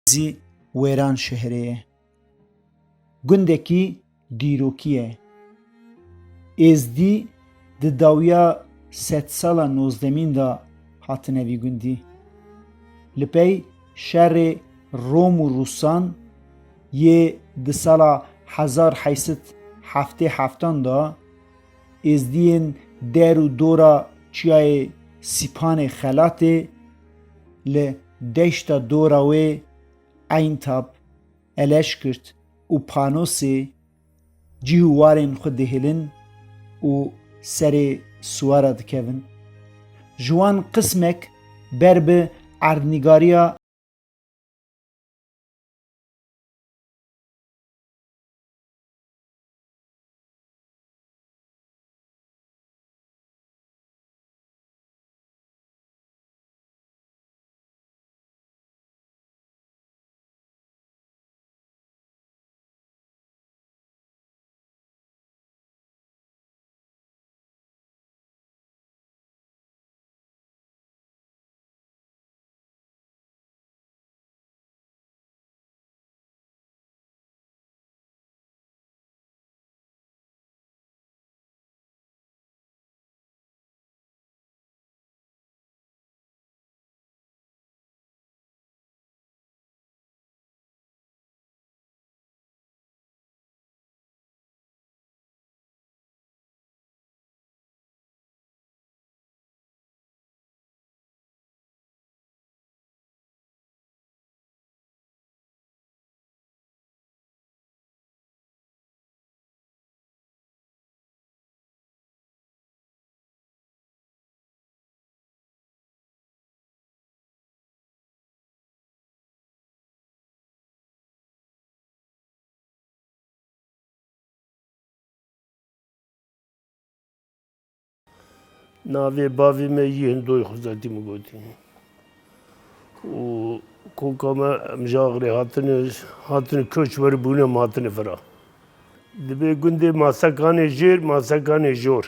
زی ویران شهره گندکی دیروکیه ازدی د داویا 100 سالا 19 دا هاتنوی گندی لپی شر روم و روسان یه د سالا 1877 دا ازدین در و دورا چیای سیپان خلاته ل دشتا دوراوی این تاب الش کرد و پانوسی جیوارین خود دهلن و سر سوارا دکوین جوان قسمک بر به اردنگاریا ناوی باوی می یه هندوی خودتی مگوتی و کوکام مجاغری هاتن کوچ بر بونه ماتن فرا دبی گنده ماسکان جیر ماسکان جور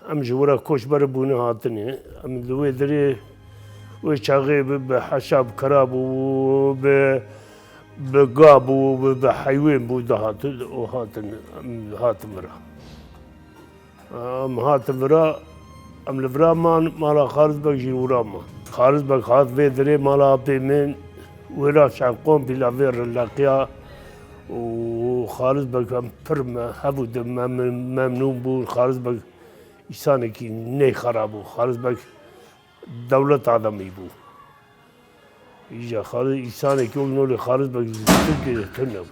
ام جورا کوچ بر بونه هاتنه ام دوی دری و چاقی به حشاب کراب و به قاب و به حیوان بود هاتن مرا ام هاتن مرا ام لفرا مالا خارج بک جورا ما خارج بک هات و دری مالا پی من ورا شانقوم بلا ویر لقیا و خارج بک ام پرم هبود ممنون بود خارج بک انسانی کی نه خراب بود خارج بک دولت آدمی بود ایجا خارج انسانی کی اونول خارج بک ترکیه تنه بود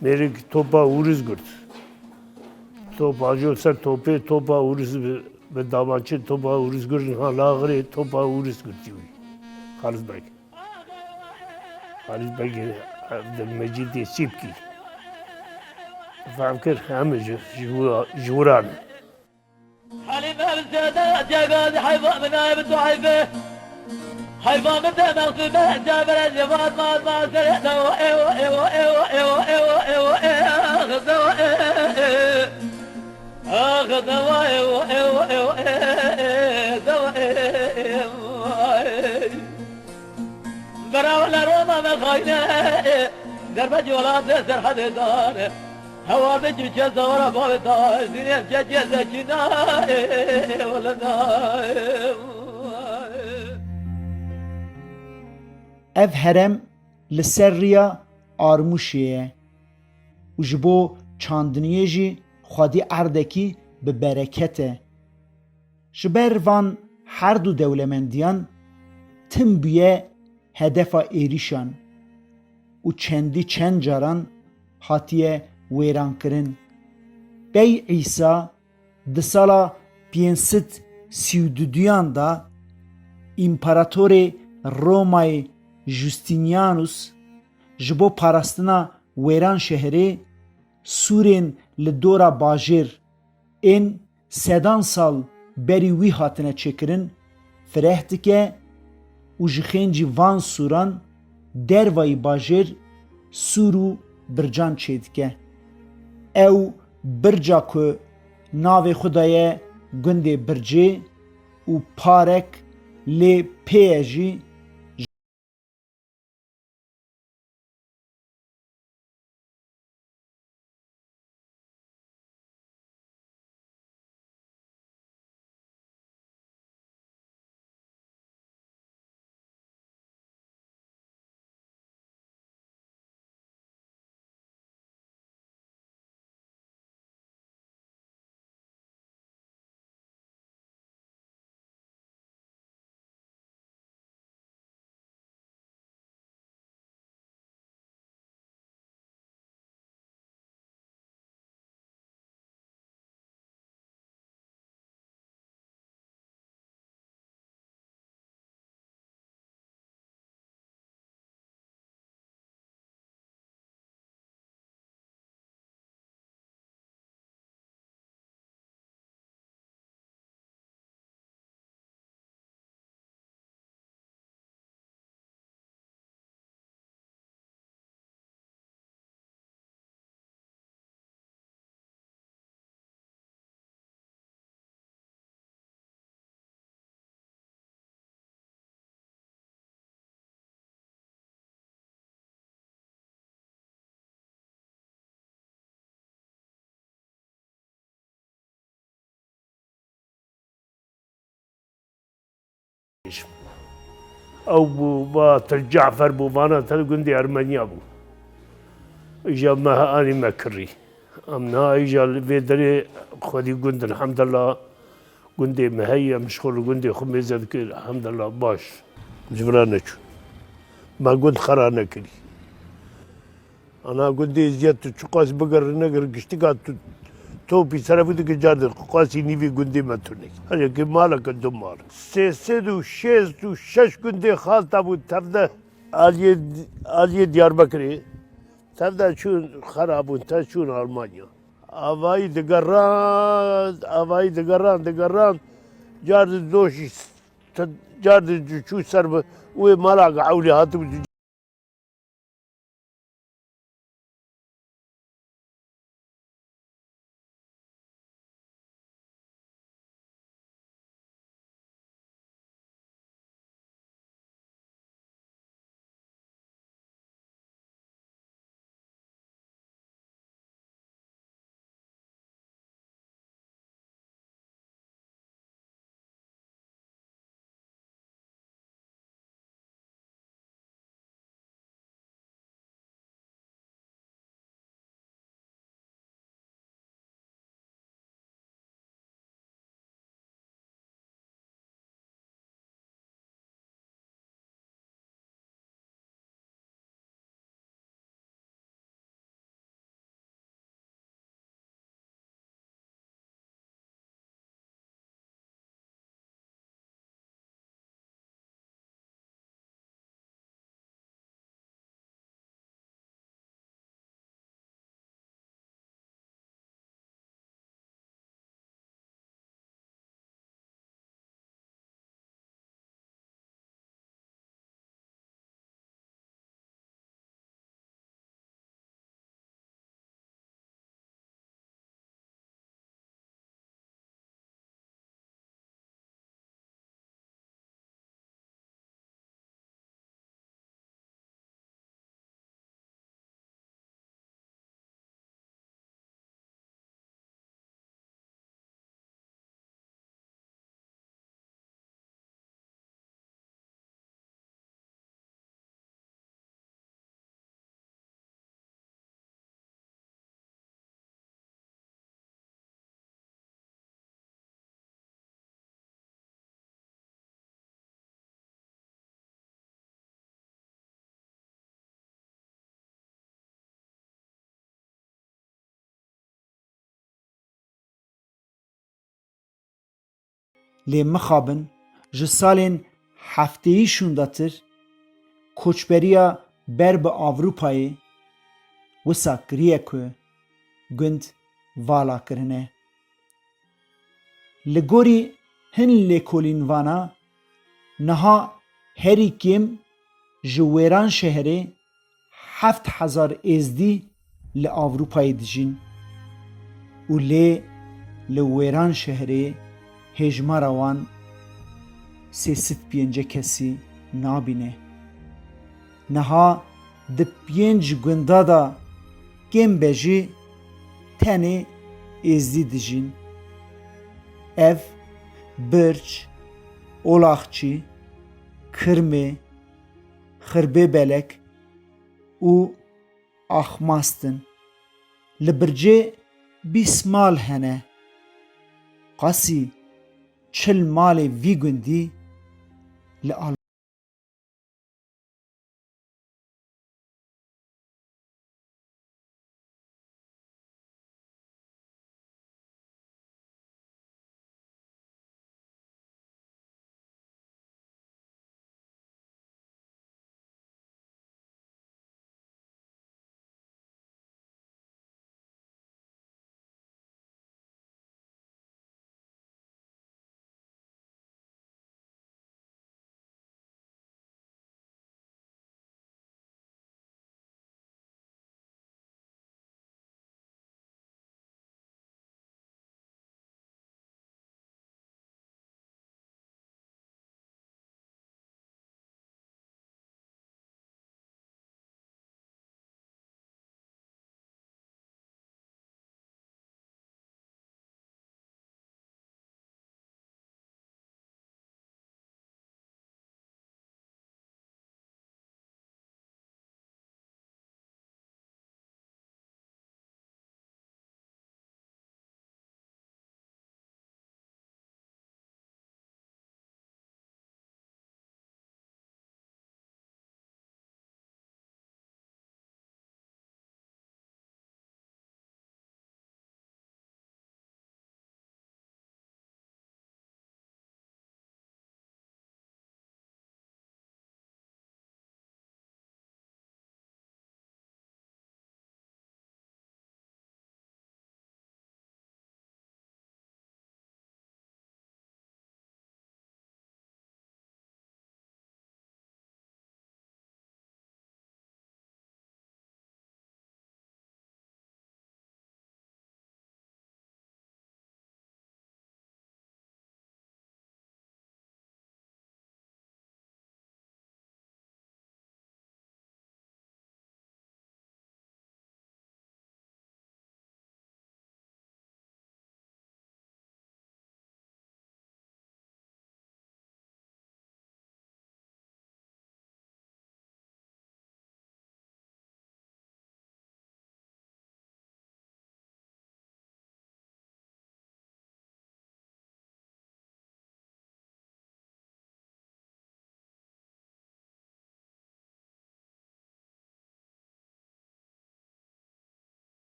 میری توپا ورز کرد توپا جو سر توپا ورز به دامانچه توپا ورز کردن ها لاغری توپا ورز کردی خارج بک مجید سیب کی فهم کرد همه جوران حليم الزيادة جاقاد حيفا من نايب وحيفه حيفا من مغصبه جابر الجفات ما سرح دوا ايوه ايوه ايوه ايوه ايوه ايوه اخذ دوا اخذ دوا ايوه ايوه ايوه دوا براولا روما مخاينه دربج ولا تسر حد داره هوا بجي جزا ورا بابتا زين جزا جنا ولا ev herem li ser rêya armûşê ye û ji bo çandiniyê jî xwedî erdekî bi bereket e. Ji ber van her du dewlemendiyan tim bûye hedefa êrîşan û çendî çend caran hatiye wêrankirin. Bey Îsa di sala 532 da împaratorê Romayê Justinianus ji bo parastina wêran şehrê Sûrên li dora bajêr ên sedan sal berî wî hatine çêkirin fireh dike û ji xêncî van sûran dervayî bajêr sûr û bircan çê dike. Ew birca ku navê xwe daye gundê bircê û parek lê pê jî او با جعفر بوبانا تل گندی ارمنیا بو اجا ما اني مكري امنا اجا بيدري خدي گند الحمد لله گندي مهيا مشغول گندي خميزه الحمد لله باش جبرانك ما قلت خرانه كلي انا گندي زيادة تشقاس بقر نقر قشتقات توبي سرابيدك جارد قاسي نيفي گندي ما توني هذا كي مالك الدمار سيسدو شيزدو شش گندي خالتا بو تفده آلية دياربكري تفده شون خرابون تا شون ألمانيا avayı دقران جارد دوشي جارد شو سرب وي مالا قعولي هاتو lê mixabin ji salên hefteyî şûndatir koçberiya ber bi Avrupayê wisa kiriye ku gund vala kirine. Li gorî hin lêkolînvana niha herî kêm ji wêran şeherê 7,000 êzdî li Avrupayê dijîn û lê li wêran şeherê hêjmara wan سێست پێنجە کەسی نابینێ. نەها di pênc gunda da kêm jî tenê êzî dijîn. Ev birç, olaxçî, kirmê, xirbêbelek û axmastin. Li bircê 20 mal hene. Qasî 40 malê vî gundî li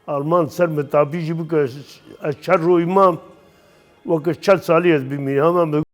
Alman ser metabî jî bike ez çar roî mam weke 40 salî ez bimînim hemen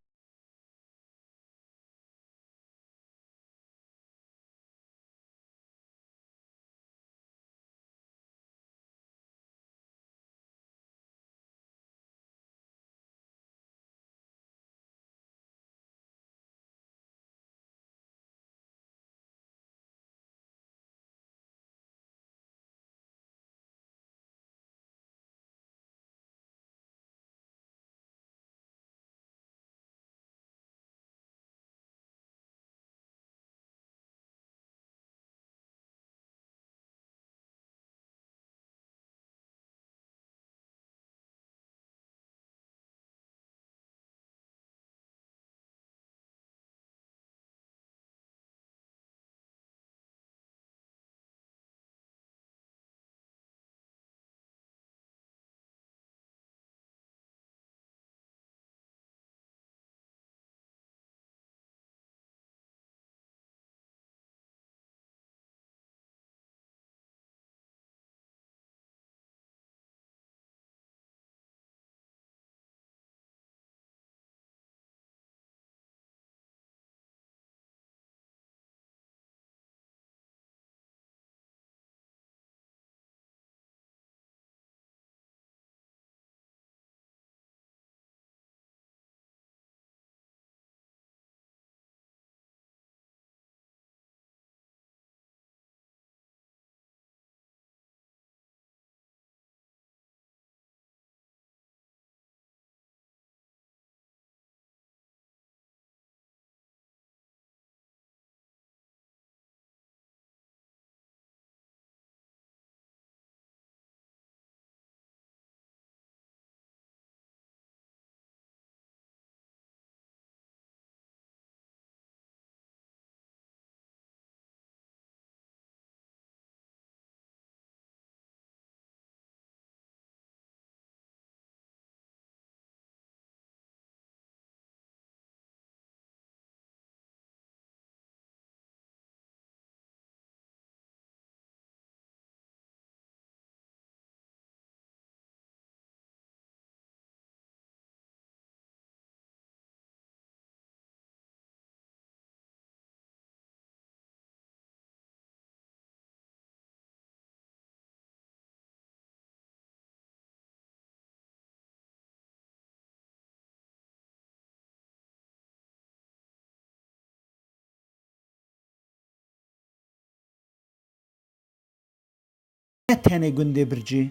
tenê gundê bircî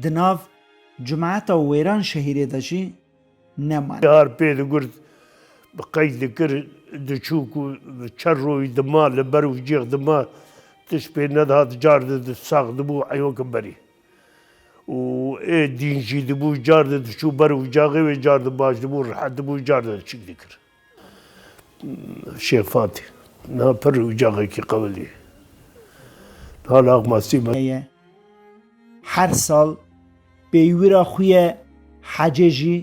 di nav cumeta wêran şehîrê de jî neman. Har pê digurt bi qeyd dikir diçû ku çer royî dima li ber û cêx dima tiş pê nedihat car sax dibû eywakin berî. û ê dîn jî dibû car diçû ber û caxê wê car baş dibû rihet dibû car çîk dikir. Şêx Fatî niha pir ucağekî qewilî. Hala masî ye her sal pêwîra xwe ye hecê jî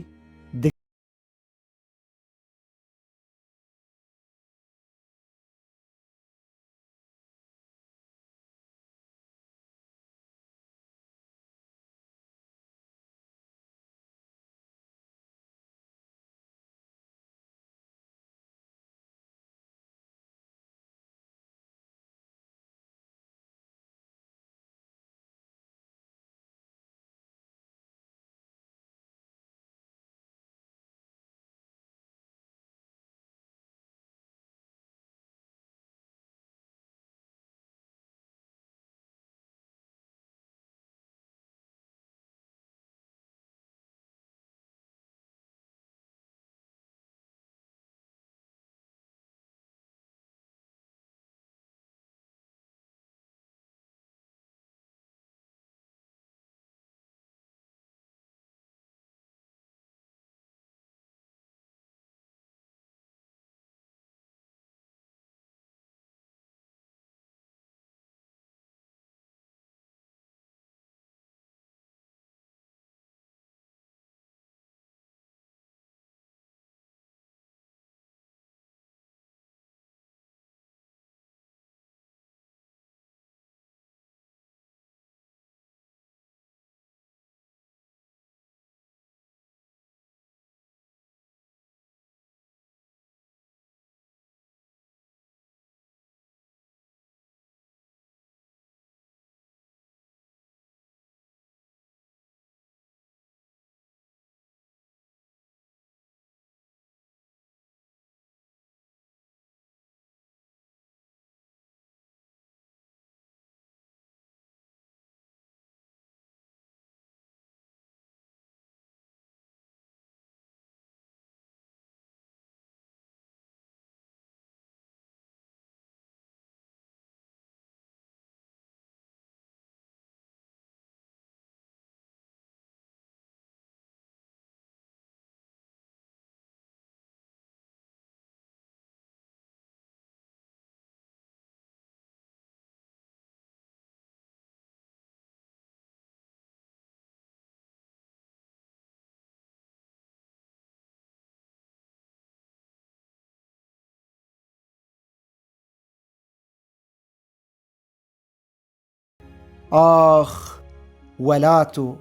ax welat û